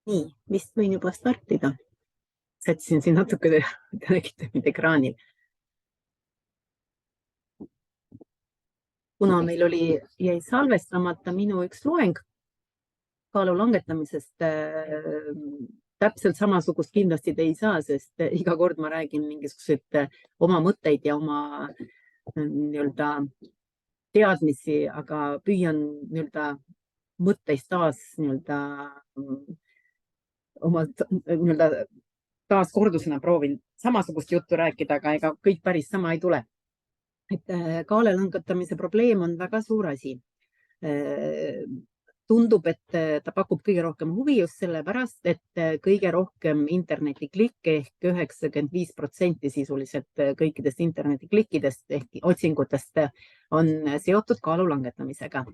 Nii, vist võin juba startida. Sätsin siin natuke, te nägite mind ekraanil. Kuna meil jäi salvestamata minu üks loeng kaalu langetamisest, täpselt samasugust kindlasti te ei saa, sest iga kord ma räägin mingisuguseid oma mõtteid ja oma teadmisi, aga püüan mõtteist taas oma taaskordusena proovin samasugust juttu rääkida, aga ega kõik päris sama ei tule. Kaale langetamise probleem on väga suur asi. Tundub, et ta pakub kõige rohkem huvi just sellepärast, et kõige rohkem internetiklikke ehk 95% sisuliselt kõikidest internetiklikkidest ehk otsingutest on seotud kaalu langetamisega.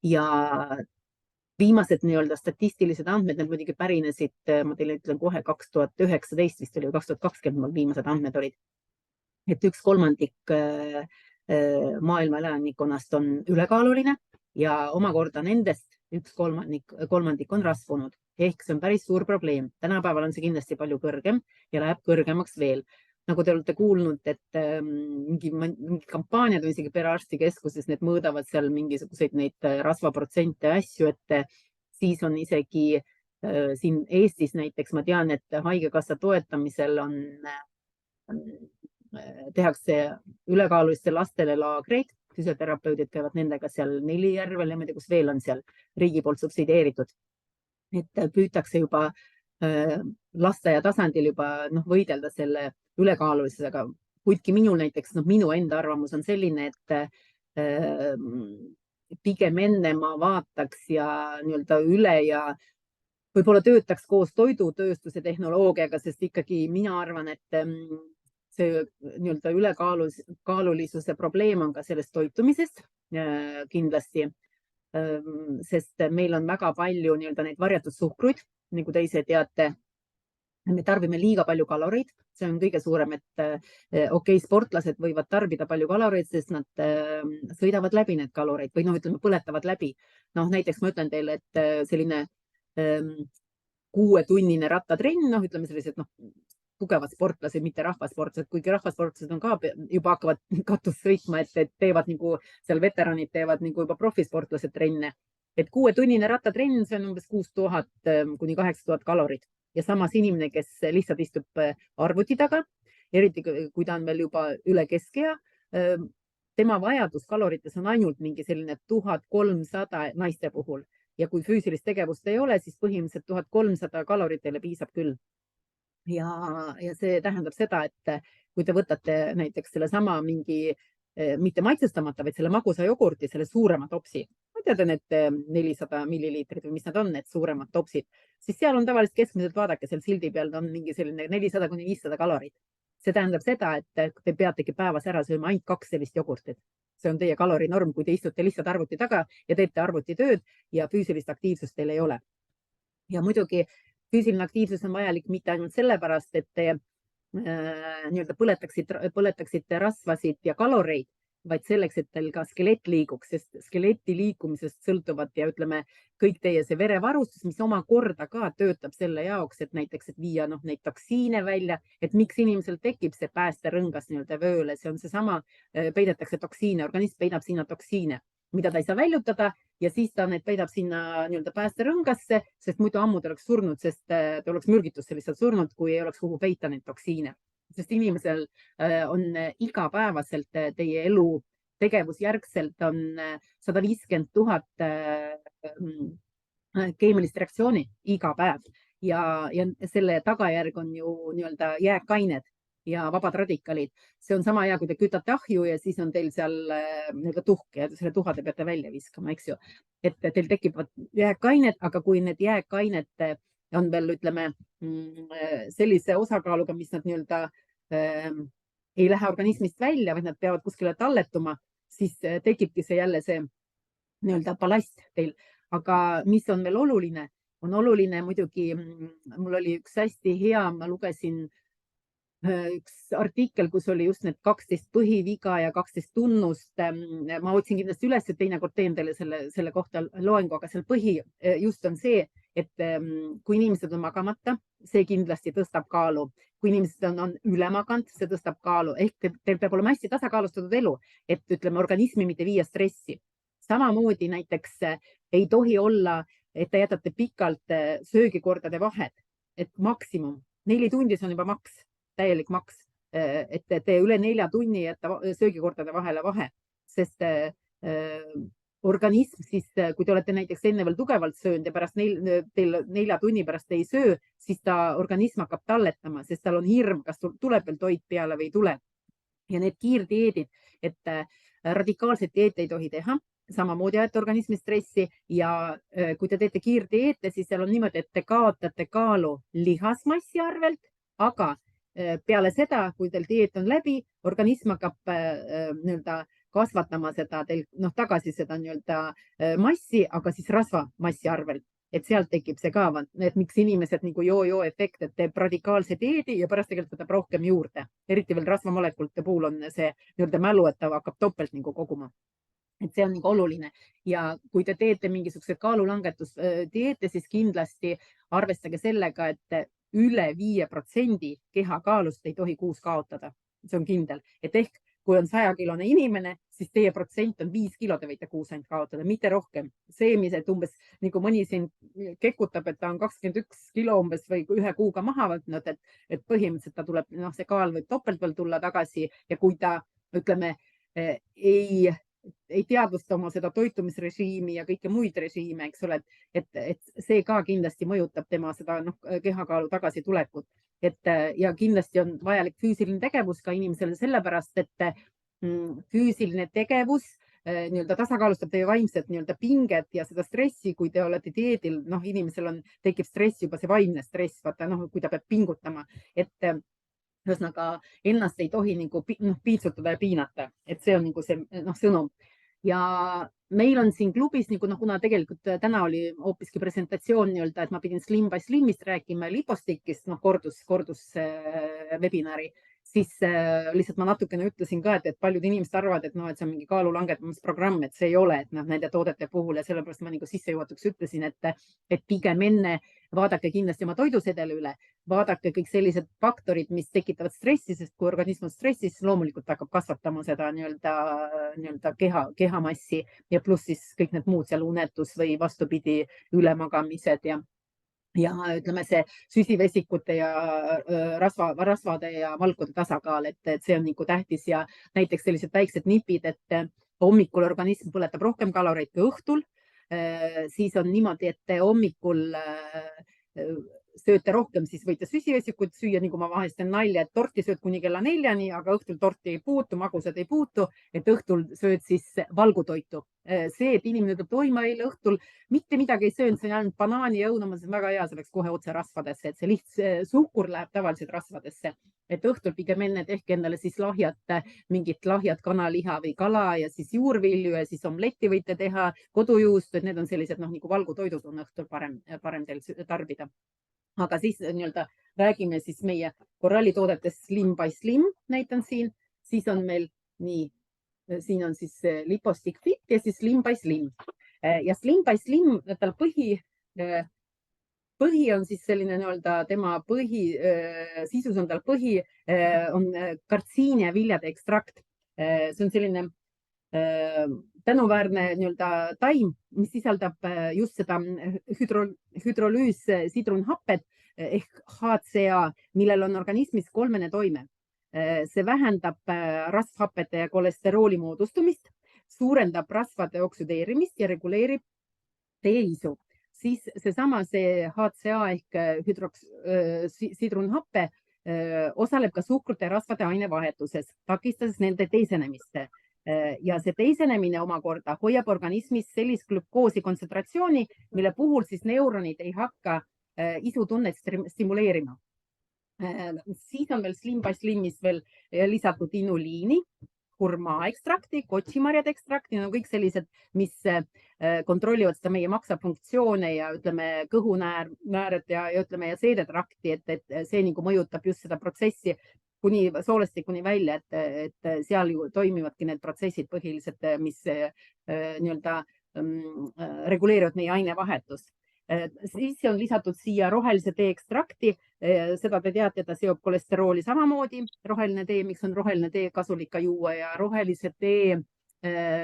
Ja viimased statistilised andmed, need muidugi pärinesid, ma teile ütlen kohe 2019, vist oli 2020, viimased andmed olid, et 1/3 maailma elanikkonnast on ülekaaluline ja omakorda nendest 1/3 on rasvunud. Ehk see on päris suur probleem. Tänapäeval on see kindlasti palju kõrgem ja läheb kõrgemaks veel. Nagu te olete kuulnud, et mingi kampaaniad või isegi perearstikeskuses, need mõõdavad seal mingisuguseid neid rasvaprotsente ja asju, et siis on isegi siin Eestis näiteks, ma tean, et haigekassa toetamisel tehakse ülekaaluliste lastele laagreid, füsioterapeudid käivad nendega seal Nelijärvel ja ma ei tea, kus veel on seal riigi poolt subsideeritud. Et püütakse juba lasteaia tasandil juba võidelda selle ülekaalulisusega. Kuidki minul näiteks, minu enda arvamus on selline, et pigem enne ma vaataks ja üle ja võib-olla töötaks koos toidutööstuse tehnoloogiaga, sest ikkagi mina arvan, et see ülekaalulisuse probleem on ka sellest toitumisest kindlasti, sest meil on väga palju neid varjatud suhkruid, nagu te ise teate. Me tarbime liiga palju kaloreid, see on kõige suurem, et sportlased võivad tarbida palju kaloreid, sest nad sõidavad läbi need kaloreid või põletavad läbi. Näiteks ma ütlen teile, et selline 6-tunnine rattatrenn, ütleme sellised tugevad sportlased, mitte rahvasportlased, kuigi rahvasportlased on ka juba hakkavad katust sõitma, et teevad nagu seal veteranid teevad nagu juba profisportlased trenne. Et 6-tunnine rattatrenn, see on umbes 6000 kuni 8000 kalorit. Ja samas inimene, kes lihtsalt istub arvuti taga, eriti kui ta on veel juba üle keskea, tema vajadus kalorites on ainult mingi selline 1300 naiste puhul. Ja kui füüsilist tegevust ei ole, siis põhimõtteliselt 1300 kaloritele piisab küll. Ja see tähendab seda, et kui te võtate näiteks selle sama mingi mitte maitsestamata, vaid selle magusa jogurti, selle suurema topsi, ma tean, et 400 milliliitrit või mis nad on, need suuremad topsid, siis seal on tavaliselt keskmiselt, vaadake, seal sildi peal on mingi selline 400 kuni 500 kalorit. See tähendab seda, et te peategi päevas ära sööma ainult 2 sellist jogurtit. See on teie kalorinorm, kui te istute lihtsalt arvuti taga ja teete arvutitööd ja füüsilist aktiivsust teil ei ole. Ja muidugi füüsiline aktiivsus on vajalik mitte ainult sellepärast, et te põletaksite rasvasid ja kaloreid, vaid selleks, et teil ka skelett liiguks, sest skeleti liikumisest sõltuvad ja ütleme kõik teie see verevarustus, mis omakorda ka töötab selle jaoks, et näiteks viia neid toksiine välja, et miks inimesel tekib see päästerõngas vööle, see on seesama, peidetakse toksiine, organism peidab sinna toksiine, mida ta ei saa väljutada ja siis ta need peidab sinna päästerõngasse, sest muidu ammu ta oleks surnud, sest ta oleks mürgitusse lihtsalt surnud, kui ei oleks kuhu peita neid toksiine. Sest inimesel on igapäevaselt teie elu tegevusjärgselt on 150 000 keemilist reaktsiooni iga päev ja selle tagajärg on ju jääkained ja vabad radikaalid. See on sama hea, kui te kütate ahju ja siis on teil seal tuhk ja selle tuha te peate välja viskama, eks ju. Et teil tekivad jääkained, aga kui need jääkained on veel, ütleme, sellise osakaaluga, mis nad ei lähe organismist välja, vaid nad peavad kuskile talletuma, siis tekibki see jälle see ballast teil. Aga mis on veel oluline? On oluline muidugi, mul oli üks hästi hea, ma lugesin üks artikkel, kus oli just need 12 põhiviga ja 12 tunnust. Ma otsin kindlasti üles, et teinekord teen teile selle kohta loengu, aga seal põhi just on see, et kui inimesed on magamata, see kindlasti tõstab kaalu. Kui inimesed on ülemaganud, see tõstab kaalu. Ehk teil peab olema hästi tasakaalustatud elu, et ütleme organismi mitte viia stressi. Samamoodi näiteks ei tohi olla, et te jätate pikalt söögikordade vahed, et maksimum 4 tundi on juba maks, täielik maks, et te üle 4 tunni jätta söögikordade vahele vahe, sest organism siis, kui te olete näiteks enne veel tugevalt söönud ja pärast teil 4 tunni pärast ei söö, siis ta organism hakkab talletama, sest tal on hirm, kas tuleb veel toit peale või ei tule. Ja need kiirdieedid, et radikaalset dieeti ei tohi teha, samamoodi ajate organismi stressi ja kui te teete kiirdieete, siis seal on niimoodi, et te kaotate kaalu lihasmassi arvelt, aga peale seda, kui teil dieet on läbi, organism hakkab kasvatama seda teil tagasi seda massi, aga siis rasvamassi arvelt, et sealt tekib see ka, et miks inimesed nagu joo-joo efekt, et teeb radikaalse dieedi ja pärast tegelikult võtab rohkem juurde. Eriti veel rasvamolekulite puhul on see mälu, et ta hakkab topelt koguma. Et see on oluline ja kui te teete mingisugused kaalulangetusdieete, siis kindlasti arvestage sellega, et üle 5% kehakaalust ei tohi kuus kaotada. See on kindel, et ehk kui on 100-kilone inimene, siis teie protsent on 5 kilo, te võite kuus ainult kaotada, mitte rohkem. See, mis et umbes nagu mõni siin kekutab, et ta on 21 kilo umbes või 1 kuuga maha võtnud, et põhimõtteliselt ta tuleb, see kaal võib topelt veel tulla tagasi ja kui ta, ütleme, ei teadvusta oma seda toitumisrežiimi ja kõike muid režiime, eks ole, et see ka kindlasti mõjutab tema seda kehakaalu tagasi tulekut. Ja kindlasti on vajalik füüsiline tegevus ka inimesele sellepärast, et füüsiline tegevus tasakaalustab teie vaimset pinget ja seda stressi, kui te olete dieedil, inimesel tekib stress juba see vaimne stress, vaata, kui ta peab pingutama, et ühesõnaga ennast ei tohi piitsutada ja piinata, et see on see sõnum. Ja meil on siin klubis, kuna tegelikult täna oli hoopiski presentatsioon, et ma pidin Slim by Slimist rääkima ja Lipostikist, kordus webinari, siis lihtsalt ma natukene ütlesin ka, et paljud inimesed arvavad, et see on mingi kaalu langetamisprogramm, et see ei ole, et nende toodete puhul ja sellepärast ma sissejuhatuks ütlesin, et pigem enne vaadake kindlasti oma toidusedeli üle, vaadake kõik sellised faktorid, mis tekitavad stressi, sest kui organism on stressis, loomulikult hakkab kasvatama seda kehamassi ja pluss siis kõik need muud seal unetus või vastupidi ülemagamised ja ütleme see süsivesikute ja rasvade ja valkude tasakaal, et see on tähtis ja näiteks sellised väiksed nipid, et hommikul organism põletab rohkem kaloreid kui õhtul, siis on niimoodi, et hommikul sööte rohkem, siis võite süsivesikut süüa, nagu ma vahest teen nalja, et torti sööd kuni kella 4-ni, aga õhtul torti ei puutu, magusad ei puutu, et õhtul sööd siis valgutoitu. See, et inimene ütleb, oi, ma eile õhtul mitte midagi ei söönud, see on ainult banaani ja õuna, see on väga hea, see läks kohe otse rasvadesse, et see lihtsalt suhkur läheb tavaliselt rasvadesse, et õhtul pigem enne tehke endale siis mingit lahjat kanaliha või kala ja siis juurvilju ja siis omletti võite teha, kodujuust, et need on sellised nagu valgutoidud on õhtul parem teil tarbida. Aga siis räägime siis meie korallitoodetest Slim by Slim, näitan siin, siis on meil nii, siin on siis Lipostic Fit ja siis Slim by Slim. Ja Slim by Slim, tal põhi on siis selline tema sisus on tal põhi, on kartsiinia viljade ekstrakt. See on selline tänuväärne taim, mis sisaldab just seda hüdrolüüs sidrunhapped ehk HCA, millel on organismis 3 toime. See vähendab rasvhappede ja kolesterooli moodustumist, suurendab rasvade oksüdeerimist ja reguleerib teeisu. Siis seesama HCA ehk sidrunhappe osaleb ka suhkrute ja rasvade ainevahetuses, takistades nende teisenemist. Ja see teisenemine omakorda hoiab organismis sellist glükoosi kontsentratsiooni, mille puhul siis neuronid ei hakka isutunnet stimuleerima. Siis on veel Slim by Slimis veel lisatud inuliini, hurmaa-ekstrakti, kotšimarjade ekstrakti, kõik sellised, mis kontrollivad seda meie maksafunktsioone ja ütleme kõhunääred ja seedetrakti, et see mõjutab just seda protsessi kuni soolestikuni välja, et seal ju toimivadki need protsessid põhiliselt, mis reguleerivad meie ainevahetust. Siis on lisatud siia rohelise tee ekstrakti. Seda te teate, ta seob kolesterooli samamoodi. Roheline tee, miks on roheline tee kasulik ka juua ja rohelise tee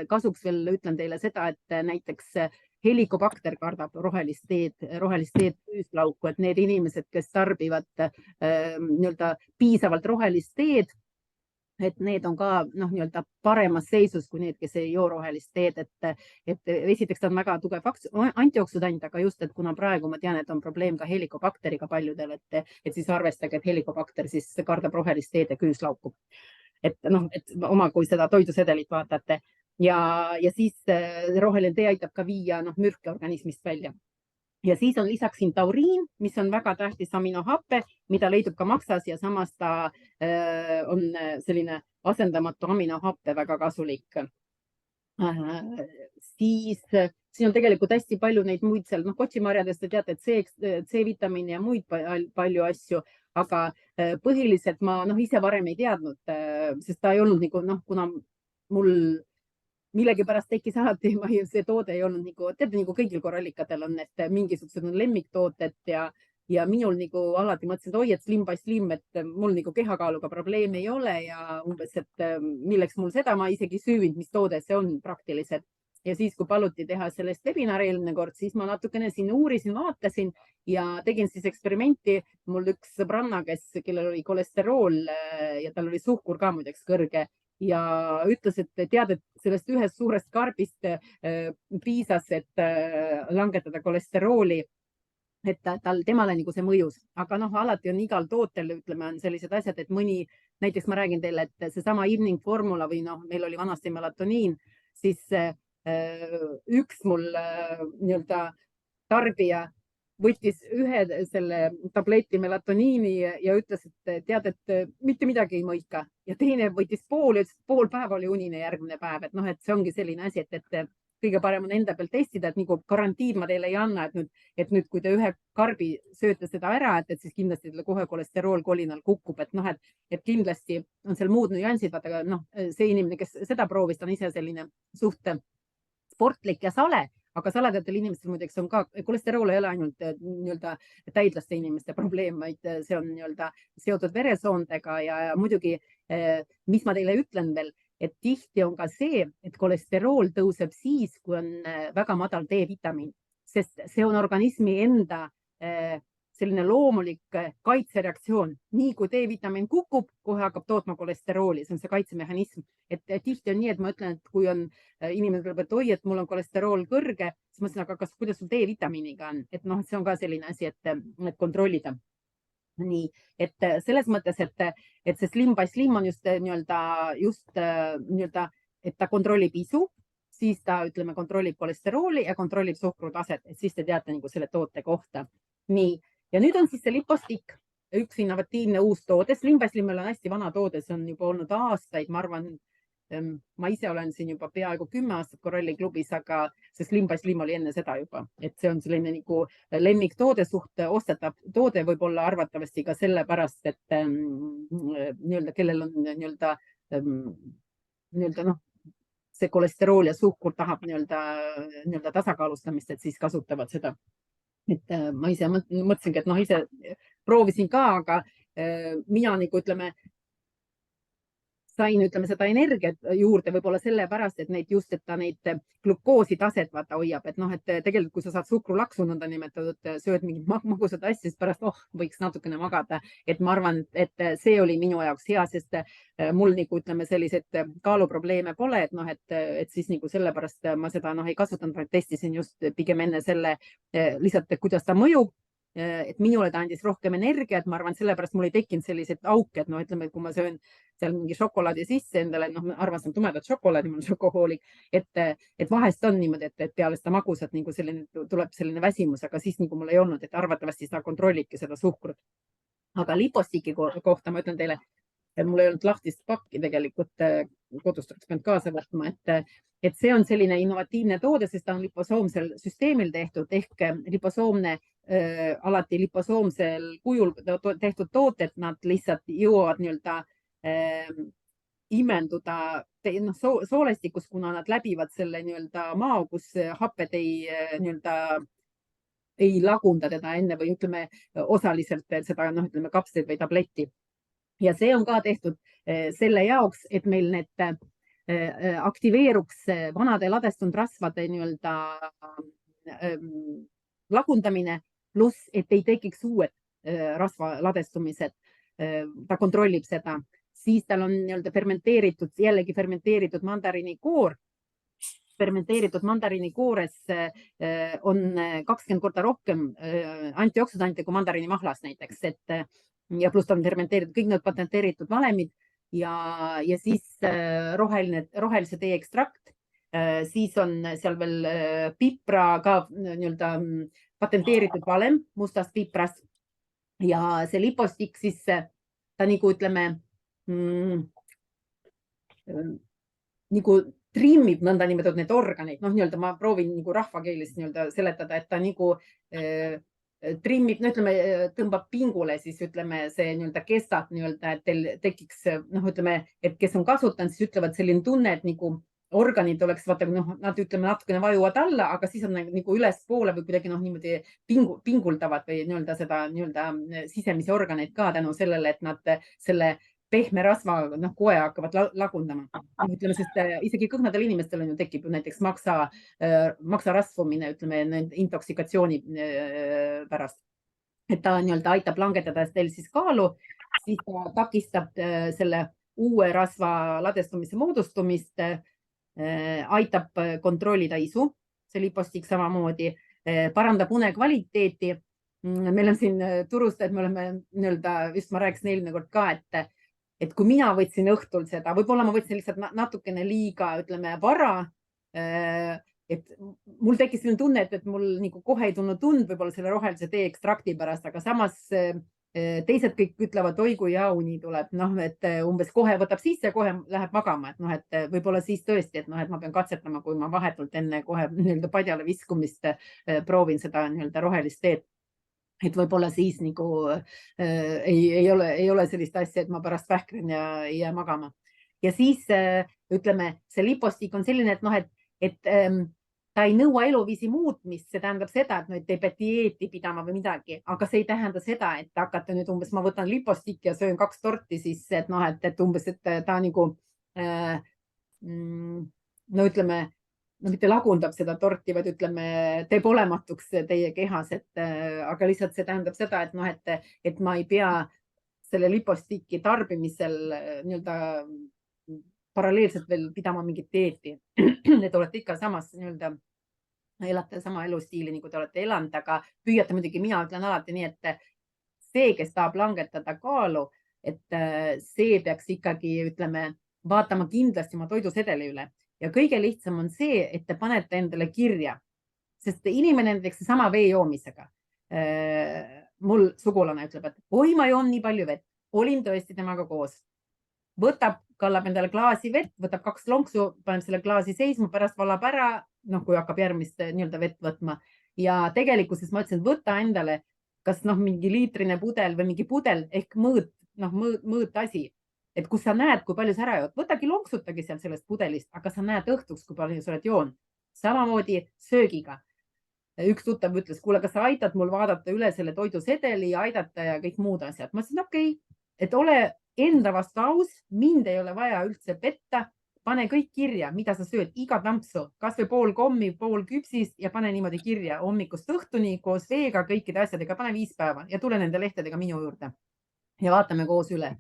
kasuks veel ütlen teile seda, et näiteks helikobakter kardab rohelist teed küüslauku, et need inimesed, kes tarbivad piisavalt rohelist teed, et need on ka paremas seisus kui need, kes ei joo rohelist teed, et esiteks ta on väga tugev antioksüdant, aga just, et kuna praegu ma tean, et on probleem ka helikobakteriga paljudel, et siis arvestage, et helikobakter siis kardab rohelist teed ja küüslauku. Et oma, kui seda toidusedelit vaatate ja siis roheline tee aitab ka viia mürke organismist välja. Ja siis on lisaks siin tauriin, mis on väga tähtis aminohappe, mida leidub ka maksas ja samas ta on selline asendamatu aminohappe väga kasulik. Siis siin on tegelikult hästi palju neid muid seal, kotšimarjadest te teate, et C-vitamiini ja muid palju asju, aga põhiliselt ma ise varem ei teadnud, sest ta ei olnud kuna mul millegipärast tekkis alati, see toode ei olnud teate, kõigil korrallikatel on, et mingisugused on lemmiktooted ja minul alati mõtlesin, et oi, et slim by slim, et mul kehakaaluga probleemi ei ole ja umbes, et milleks mul seda, ma isegi süüvinud, mis toode see on praktiliselt. Ja siis, kui paluti teha sellest webinari eelmine kord, siis ma natukene siin uurisin, vaatasin ja tegin siis eksperimenti. Mul üks sõbranna, kellel oli kolesterool ja tal oli suhkur ka muideks kõrge ja ütles, et tead, et sellest ühest suurest karbist piisas, et langetada kolesterooli, et temale see mõjus. Aga alati on igal tootel, ütleme, on sellised asjad, et mõni, näiteks ma räägin teile, et seesama Evening Formula või meil oli vanasti melatoniin, siis üks mul tarbija võttis ühe selle tableti melatoniini ja ütles, et tead, et mitte midagi ei mõika. Ja teine võttis pool ja ütles, et pool päeva oli unine järgmine päev. Et see ongi selline asi, et kõige parem on enda peal testida, et karantiin ma teile ei anna, et nüüd, kui te ühe karbi sööte seda ära, et siis kindlasti teile kohe kolesterool kolinal kukub. Et kindlasti on seal muud nüansid, vaata, aga see inimene, kes seda proovis, ta on ise selline suht sportlik ja sale, aga saladetel inimestel muideks on ka, kolesterool ei ole ainult täidlaste inimeste probleem, vaid see on seotud veresoondega ja muidugi, mis ma teile ütlen veel, et tihti on ka see, et kolesterool tõuseb siis, kui on väga madal D-vitamiin, sest see on organismi enda selline loomulik kaitsereaktsioon. Nii kui D-vitamiin kukub, kohe hakkab tootma kolesterooli, see on see kaitsemehhanism. Et tihti on nii, et ma ütlen, et kui on inimene tuleb, et oi, et mul on kolesterool kõrge, siis ma ütlen, aga kuidas sul D-vitamiiniga on? Et see on ka selline asi, et kontrollida. Nii, et selles mõttes, et see slim by slim on just et ta kontrollib isu, siis ta, ütleme, kontrollib kolesterooli ja kontrollib suhkrutaset, et siis te teate selle toote kohta. Nii, ja nüüd on siis see lipostik, üks innovatiivne uus toode. Slim by Slimil on hästi vana toode, see on juba olnud aastaid, ma arvan, ma ise olen siin juba peaaegu 10 aastat korralliklubis, aga see Slim by Slim oli enne seda juba, et see on selline lemmiktoode suht ostetav toode, võib-olla arvatavasti ka sellepärast, et kellel on see kolesterool ja suhkur tahab tasakaalustamist, et siis kasutavad seda. Et ma ise mõtlesingi, et ise proovisin ka, aga mina ütleme, sain seda energiat juurde võib-olla sellepärast, et et ta neid glukoosi taset vaata hoiab, et tegelikult kui sa saad suhkrulaksu nõnda nimetatud, sööd mingit magusat asja, siis pärast võiks natukene magada, et ma arvan, et see oli minu jaoks hea, sest mul ütleme selliseid kaaluprobleeme pole, et siis sellepärast ma seda ei kasutanud, vaid testisin just pigem enne selle lihtsalt, et kuidas ta mõjub. Et minule ta andis rohkem energiat, ma arvan, sellepärast mul ei tekkinud sellised auke, et ütleme, kui ma söön seal mingi šokolaadi sisse endale, ma arvasin tumedat šokolaadi, mul on šokohoolik, et vahest on niimoodi, et peale seda magusat tuleb selline väsimus, aga siis mul ei olnud, et arvatavasti seda kontrollibki seda suhkrut. Aga lipostiki kohta ma ütlen teile, et mul ei olnud lahtist pakki tegelikult kodust oleks pidanud kaasa võtma, et see on selline innovatiivne toode, sest ta on liposoomsel süsteemil tehtud ehk liposoomne alati liposoomsel kujul tehtud tooted, nad lihtsalt jõuavad imenduda soolestikus, kuna nad läbivad selle mao, kus happed ei ei lagunda teda enne või ütleme osaliselt seda ütleme kapsleid või tabletti. Ja see on ka tehtud selle jaoks, et meil need aktiveeruks vanade ladestunud rasvade nii-öelda lagundamine, pluss et ei tekiks uued rasva ladestumised. Ta kontrollib seda. Siis tal on nii-öelda fermenteeritud, jällegi fermenteeritud mandarinikoor. Fermenteeritud mandariniikoores on 20 korda rohkem antioksüdante kui mandarinimahlas näiteks, ja pluss ta on fermenteeritud kõik need patenteeritud valemid ja siis rohelise tee ekstrakt, siis on seal veel pipra ka nii-öelda patenteeritud valem mustast piprast ja see lipostik siis ta nagu ütleme nagu trimmib nõnda nimetatud need organid, nii-öelda ma proovin nagu rahvakeelis nii-öelda seletada, et ta nagu trimmib, ütleme, tõmbab pingule, siis ütleme see nii-öelda kestab nii-öelda, et teil tekiks, ütleme, et kes on kasutanud, siis ütlevad selline tunne, et nagu organid oleks, vaata, nad ütleme natukene vajuvad alla, aga siis on nagu ülespoole või kuidagi niimoodi pinguldavad või nii-öelda seda nii-öelda sisemisi organeid ka tänu sellele, et nad selle pehme rasva kohe hakkavad lagundama. Ütleme, sest isegi kõhnadel inimestel on ju tekib näiteks maksa rasvumine, ütleme, intoksikatsiooni pärast. Et ta nii-öelda aitab langetada teil siis kaalu, siis ta takistab selle uue rasva ladestumise moodustumist, aitab kontrollida isu, see lipostik samamoodi, parandab une kvaliteeti. Meil on siin turustajad, me oleme nii-öelda, just ma rääkisin eelmine kord ka, et kui mina võtsin õhtul seda, võib-olla ma võtsin lihtsalt natukene liiga, ütleme, vara, et mul tekkis selline tunne, et mul nagu kohe ei tulnud tund võib-olla selle rohelise tee ekstrakti pärast, aga samas teised kõik ütlevad, oi kui hea uni tuleb, et umbes kohe võtab sisse, kohe läheb magama, et võib-olla siis tõesti, et ma pean katsetama, kui ma vahetult enne kohe nii-öelda padjale viskumist proovin seda nii-öelda rohelist teed. Et võib-olla siis nagu ei ole sellist asja, et ma pärast vähkren ja ei jää magama. Ja siis ütleme, see lipostik on selline, et ta ei nõua eluviisi muutmist, see tähendab seda, et te peate dieeti pidama või midagi, aga see ei tähenda seda, et hakata nüüd umbes, ma võtan lipostik ja söön 2 torti, siis et umbes, et ta nagu ütleme, mitte lagundab seda torti, vaid ütleme, teeb olematuks teie kehas, aga lihtsalt see tähendab seda, et ma ei pea selle lipostiki tarbimisel nii-öelda paralleelselt veel pidama mingit dieeti. Te olete ikka samas nii-öelda, elate sama elustiili, nagu te olete elanud, aga püüate muidugi, mina ütlen alati nii, et see, kes tahab langetada kaalu, et see peaks ikkagi, ütleme, vaatama kindlasti oma toidusedeli üle. Ja kõige lihtsam on see, et te panete endale kirja, sest inimene näiteks sama vee joomisega. Mul sugulane ütleb, et oi, ma joon nii palju vett, olin tõesti temaga koos. Võtab, kallab endale klaasi vett, võtab 2 lonksu, paneb selle klaasi seisma, pärast valab ära, kui hakkab järgmist nii-öelda vett võtma. Ja tegelikkuses ma ütlesin, võta endale kas mingi liitrine pudel või mingi pudel ehk mõõt asi. Et kus sa näed, kui palju sa ära jood, võtagi lonksutagi seal sellest pudelist, aga sa näed õhtuks, kui palju sa oled joon. Samamoodi söögiga. Üks tuttav ütles, kuule, kas sa aitad mul vaadata üle selle toidusedeli ja aidata ja kõik muud asjad. Ma ütlesin, okei, et ole enda vastu aus, mind ei ole vaja üldse petta, pane kõik kirja, mida sa sööd, iga tampsu, kas või pool kommi, pool küpsist ja pane niimoodi kirja hommikust õhtuni koos veega, kõikide asjadega, pane 5 päeva ja tule nende lehtedega minu juurde ja vaatame koos üle.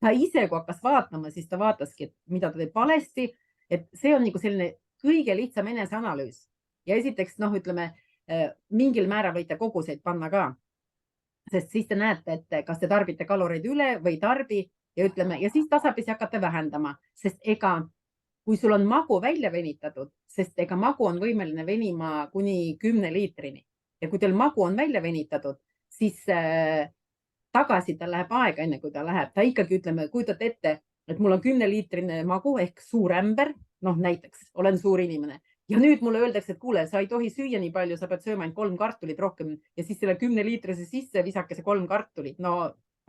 Ta ise, kui hakkas vaatama, siis ta vaataski, et mida ta teeb valesti, et see on nagu selline kõige lihtsam eneseanalüüs. Ja esiteks, ütleme, mingil määral võite koguseid panna ka, sest siis te näete, et kas te tarbite kaloreid üle või tarbi ja ütleme, ja siis tasapisi hakkate vähendama, sest kui sul on magu välja venitatud, sest magu on võimeline venima kuni 10 liitrini ja kui teil magu on välja venitatud, siis tagasi ta läheb aega, enne kui ta läheb. Ta ikkagi ütleme, kujutate ette, et mul on 10 liitrine magu ehk suur ämber, näiteks, olen suur inimene. Ja nüüd mulle öeldakse, et kuule, sa ei tohi süüa nii palju, sa pead sööma ainult 3 kartulit rohkem ja siis selle 10 liitrise sisse visake see 3 kartulit.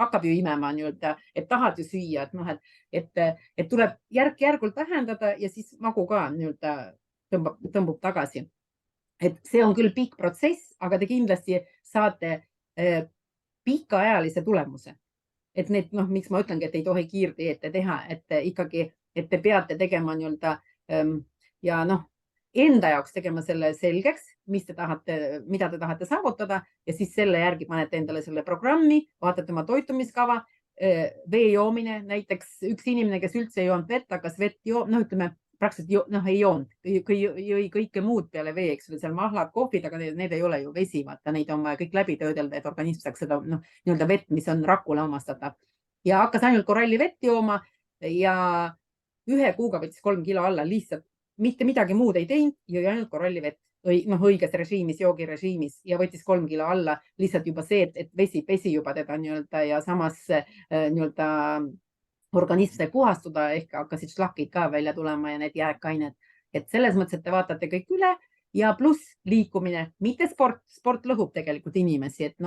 Hakkab ju imema nii-öelda, et tahad ju süüa, et tuleb järk-järgult vähendada ja siis magu ka nii-öelda tõmbub tagasi. et see on küll pikk protsess, aga te kindlasti saate pikaajalise tulemuse. Et need, miks ma ütlengi, et ei tohi kiirdieete teha, et ikkagi, et te peate tegema nii-öelda ja enda jaoks tegema selle selgeks, mida te tahate saavutada ja siis selle järgi panete endale selle programmi, vaatate oma toitumiskava, vee joomine, näiteks üks inimene, kes üldse ei joonud vett, hakkas vett ütleme, praktiliselt ei joonud, jõi kõike muud peale vee, eks ole, seal mahlad, kohvid, aga need ei ole ju vesi, vaata, neid on vaja kõik läbi töödelda, et organism saaks seda nii-öelda vett, mis on rakule omastatav. Ja hakkas ainult korallivett jooma ja 1 kuuga võttis 3 kilo alla, lihtsalt mitte midagi muud ei teinud, jõi ainult korallivett õiges režiimis, joogirežiimis ja võttis 3 kilo alla, lihtsalt juba see, et vesi pesi juba teda nii-öelda ja samas nii-öelda organism sai puhastuda ehk hakkasid šlakid ka välja tulema ja need jääkained. Et selles mõttes, et te vaatate kõik üle ja pluss liikumine, mitte sport. Sport lõhub tegelikult inimesi, et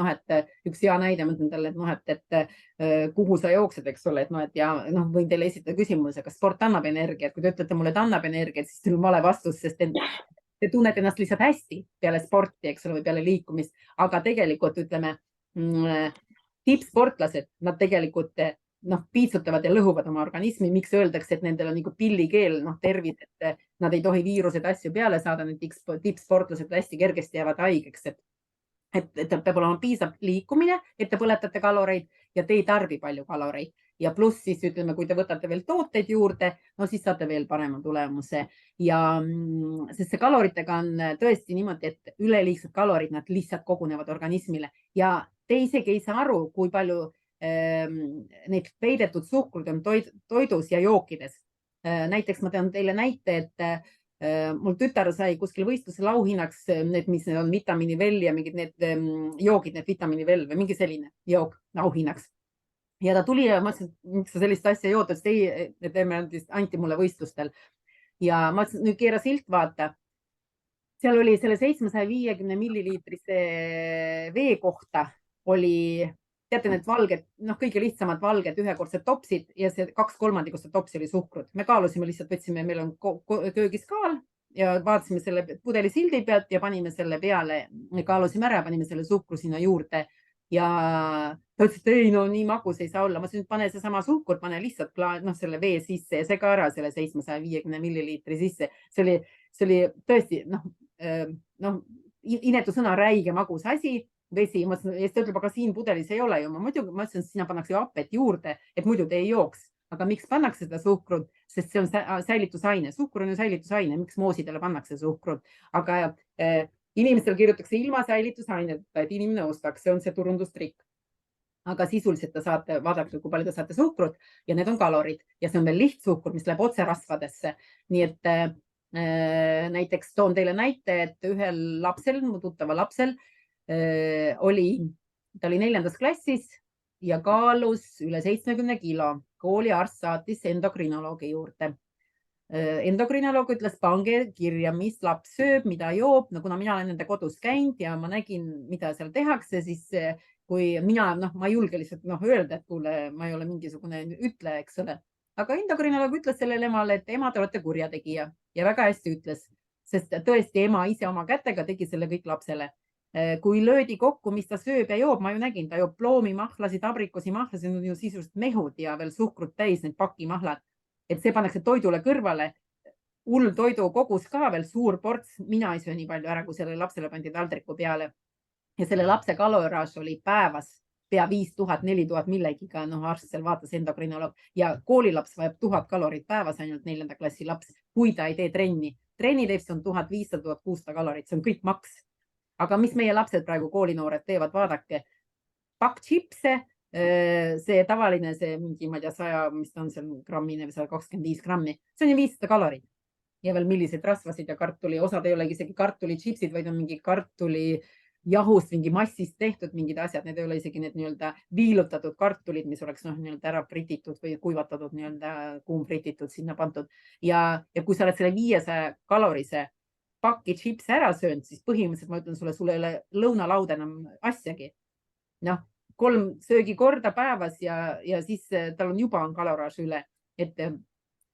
üks hea näide, ma ütlen talle, et kuhu sa jooksed, eks ole, ja võin teile esitada küsimuse, kas sport annab energiat. Kui te ütlete mulle, et annab energiat, siis teil on vale vastus, sest te tunnete ennast lihtsalt hästi peale sporti, eks ole, või peale liikumist. Aga tegelikult ütleme, tippsportlased, nad tegelikult piitsutavad ja lõhuvad oma organismi, miks öeldakse, et nendel on nagu pillikeel, tervis, et nad ei tohi viirused asju peale saada, need tippsportlased hästi kergesti jäävad haigeks, et peab olema piisav liikumine, et te põletate kaloreid ja te ei tarbi palju kaloreid. Ja pluss siis ütleme, kui te võtate veel tooteid juurde, siis saate veel parema tulemuse. Ja sest see kaloritega on tõesti niimoodi, et üleliigsed kalorid, nad lihtsalt kogunevad organismile ja te isegi ei saa aru, kui palju neid peidetud suhkrud on toidus ja jookides. Näiteks ma tean teile näite, et mul tütar sai kuskil võistlusel auhinnaks need, mis on vitamiini vel ja mingid need joogid, need vitamiini vel või mingi selline jook auhinnaks. Ja ta tuli ja ma ütlesin, miks sa sellist asja jood, et anti mulle võistlustel. Ja ma ütlesin, nüüd keera silt vaata. Seal oli selle 750 milliliitrise vee kohta oli teate need valged, kõige lihtsamad valged ühekordsed topsid ja see 2/3 seda topsi oli suhkrut. Me kaalusime lihtsalt, võtsime, meil on köögis kaal ja vaatasime selle pudeli sildi pealt ja panime selle peale, kaalusime ära ja panime selle suhkru sinna juurde. Ja ta ütles, et ei, nii magus ei saa olla. Ma ütlesin, pane see sama suhkur, pane lihtsalt selle vee sisse ja sega ära selle 750 milliliitri sisse. See oli tõesti, inetu sõna, räige magus asi. Vesi, ma ütlesin, ta ütleb, aga siin pudelis ei ole ju. Ma ütlesin, et sinna pannakse ju hapet juurde, et muidu te ei jooks. Aga miks pannakse seda suhkrut? Sest see on säilitusaine. Suhkur on ju säilitusaine. Miks moosidele pannakse suhkrut? Aga inimestel kirjutakse ilma säilitusaineta, et inimene ostaks. See on see turundustrikk. Aga sisuliselt te saate, vaadake, kui palju te saate suhkrut ja need on kalorid. Ja see on veel lihtsuhkur, mis läheb otse rasvadesse. Nii et näiteks toon teile näite, et ühel lapsel, mu tuttava lapsel, ta oli 4. klassis ja kaalus üle 70 kilo. Kooliarst saatis endokrinoloogi juurde. Endokrinoloog ütles, pange kirja, mis laps sööb, mida joob. Kuna mina olen nende kodus käinud ja ma nägin, mida seal tehakse, siis kui mina, ma ei julge lihtsalt öelda, et kuule, ma ei ole mingisugune ütleja, eks ole. Aga endokrinoloog ütles sellele emale, et ema, te olete kurjategija ja väga hästi ütles, sest tõesti ema ise oma kätega tegi selle kõik lapsele. Kui löödi kokku, mis ta sööb ja joob, ma ju nägin, ta joob ploomimahlasid, abrikoosimahlasid, on ju sisuliselt mehud ja veel suhkrut täis, need pakimahlad. Et see pannakse toidule kõrvale, hull toidu kogus ka veel suur ports, mina ei söö nii palju ära, kui selle lapsele pandi taldriku peale. Ja selle lapse kaloraaž oli päevas pea 5000, 4000 millegiga, arst seal vaatas endokrinoloog ja koolilaps vajab 1000 kalorit päevas, ainult 4. klassi laps, kui ta ei tee trenni. Trenni teeb, see on 1500-1600 kalorit, see on kõik maks. Aga mis meie lapsed praegu koolinoored teevad, vaadake, pakk chipse, see tavaline, see mingi, ma ei tea, 100, mis ta on seal grammine või 125 grammi, see on ju 500 kalorit. Ja veel milliseid rasvasid ja kartuli, osad ei ole isegi kartuli chipsid, vaid on mingi kartuli jahust, mingi massist tehtud mingid asjad, need ei ole isegi need nii-öelda viilutatud kartulid, mis oleks nii-öelda ära frititud või kuivatatud, nii-öelda kuumfrititud sinna pandud. Ja kui sa oled selle 500 kalorise pakki chips ära söönud, siis põhimõtteliselt ma ütlen sulle ei ole lõunalaud enam asjagi. 3 söögikorda päevas ja siis tal on juba kaloraaž üle. Et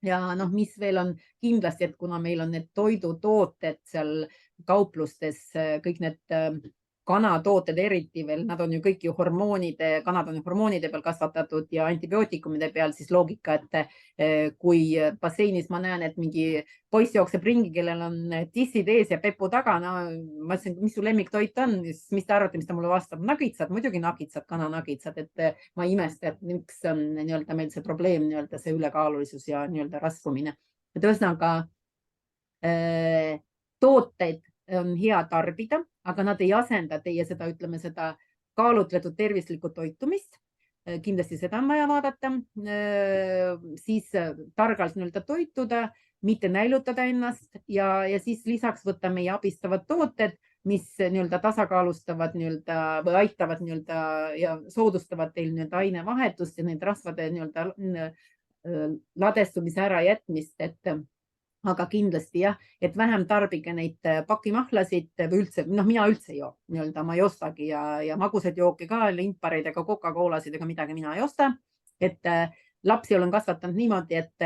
ja noh, mis veel on kindlasti, et kuna meil on need toidutooted seal kauplustes, kõik need kanatooted eriti veel, nad on ju kõik ju kanad on ju hormoonide peal kasvatatud ja antibiootikumide peal, siis loogika, et kui basseinis ma näen, et mingi poiss jookseb ringi, kellel on tissid ees ja pepu taga, no ma ütlesin, mis su lemmiktoit on, siis mis te arvate, mis ta mulle vastab? Nagitsad, muidugi nagitsad, kananagitsad, et ma ei imesta, et miks on nii-öelda meil see probleem, nii-öelda see ülekaalulisus ja nii-öelda rasvumine. et ühesõnaga tooteid on hea tarbida, aga nad ei asenda teie seda, ütleme seda kaalutletud tervislikku toitumist. Kindlasti seda on vaja vaadata, siis targalt nii-öelda toituda, mitte näilutada ennast ja siis lisaks võtta meie abistavad tooted, mis nii-öelda tasakaalustavad nii-öelda või aitavad nii-öelda ja soodustavad teil nii-öelda ainevahetust ja neid rasvade nii-öelda ladestumise ärajätmist, aga kindlasti jah, et vähem tarbige neid pakimahlasid või üldse, noh, mina üldse ei joo, nii-öelda ma ei ostagi ja magusad jooki ka, lindpareid ega Coca-Colasid ega midagi mina ei osta. Et lapsi olen kasvatanud niimoodi, et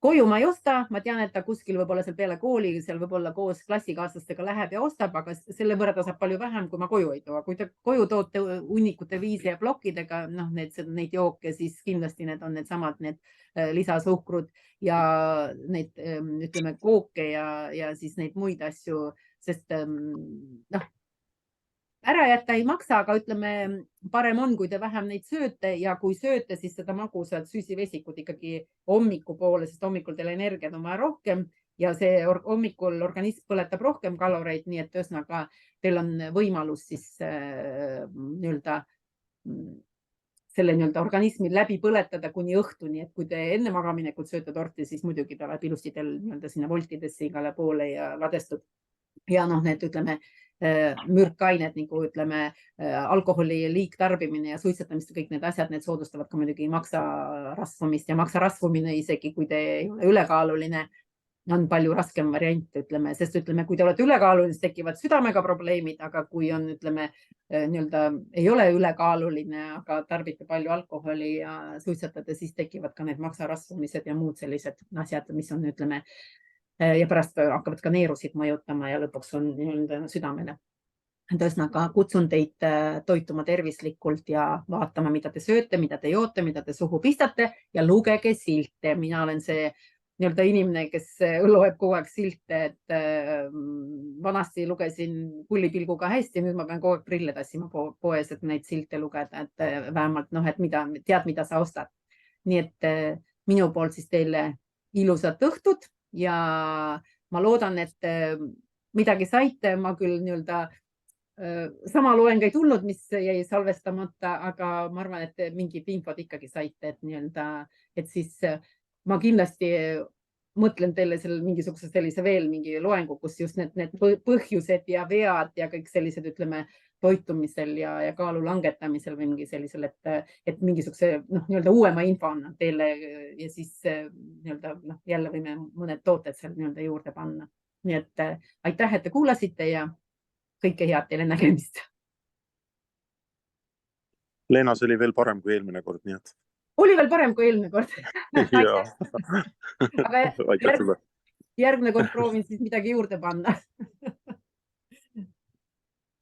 koju ma ei osta, ma tean, et ta kuskil võib-olla seal peale kooli, seal võib-olla koos klassikaaslastega läheb ja ostab, aga selle võrra ta saab palju vähem, kui ma koju ei too. Kui te koju toote hunnikute viisi ja plokkidega, noh, neid jooke, siis kindlasti need on needsamad, need lisasuhkrud ja neid, ütleme, kooke ja siis neid muid asju, sest noh, ära jätta ei maksa, aga ütleme, parem on, kui te vähem neid sööte ja kui sööte, siis seda magusat süsivesikut ikkagi hommikupoole, sest hommikul teil energiat on vaja rohkem ja see hommikul organism põletab rohkem kaloreid, nii et ühesõnaga teil on võimalus siis nii-öelda selle nii-öelda organismi läbi põletada kuni õhtuni, et kui te enne magaminekut sööte torti, siis muidugi ta läheb ilusti teil nii-öelda sinna voltidesse igale poole ja ladestub. Ja noh, need ütleme mürkained nagu ütleme alkoholi liigtarbimine ja suitsetamist ja kõik need asjad, need soodustavad ka muidugi maksarasvumist ja maksarasvumine isegi kui te ei ole ülekaaluline, on palju raskem variant, ütleme, sest ütleme, kui te olete ülekaaluline, siis tekivad südamega probleemid, aga kui on, ütleme, nii-öelda ei ole ülekaaluline, aga tarbite palju alkoholi ja suitsetate, siis tekivad ka need maksarasvumised ja muud sellised asjad, mis on, ütleme, ja pärast hakkavad ka neerusid mõjutama ja lõpuks on nii-öelda südamele. Ühesõnaga kutsun teid toituma tervislikult ja vaatama, mida te sööte, mida te joote, mida te suhu pistate ja lugege silte. Mina olen see nii-öelda inimene, kes loeb kogu aeg silte, et vanasti lugesin kullipilguga hästi, nüüd ma pean kogu aeg prille tassima poes, et neid silte lugeda, et vähemalt noh, et tead, mida sa ostad. Nii et minu poolt siis teile ilusat õhtut ja ma loodan, et midagi saite, ma küll nii-öelda sama loeng ei tulnud, mis jäi salvestamata, aga ma arvan, et mingid infod ikkagi saite, et nii-öelda, et siis ma kindlasti mõtlen teile mingisuguse sellise veel mingi loengu, kus just need põhjused ja vead ja kõik sellised, ütleme, toitumisel ja kaalu langetamisel või mingi sellisel, et mingisuguse nii-öelda uuema info annan teile ja siis nii-öelda jälle võime mõned tooted seal nii-öelda juurde panna. Nii et aitäh, et te kuulasite ja kõike head teile, nägemist. Leena, see oli veel parem kui eelmine kord, nii et. Oli veel parem kui eelmine kord. Aitäh sulle. Järgmine kord proovin siis midagi juurde panna.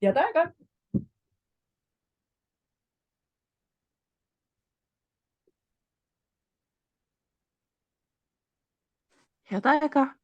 Head aega. Head aega.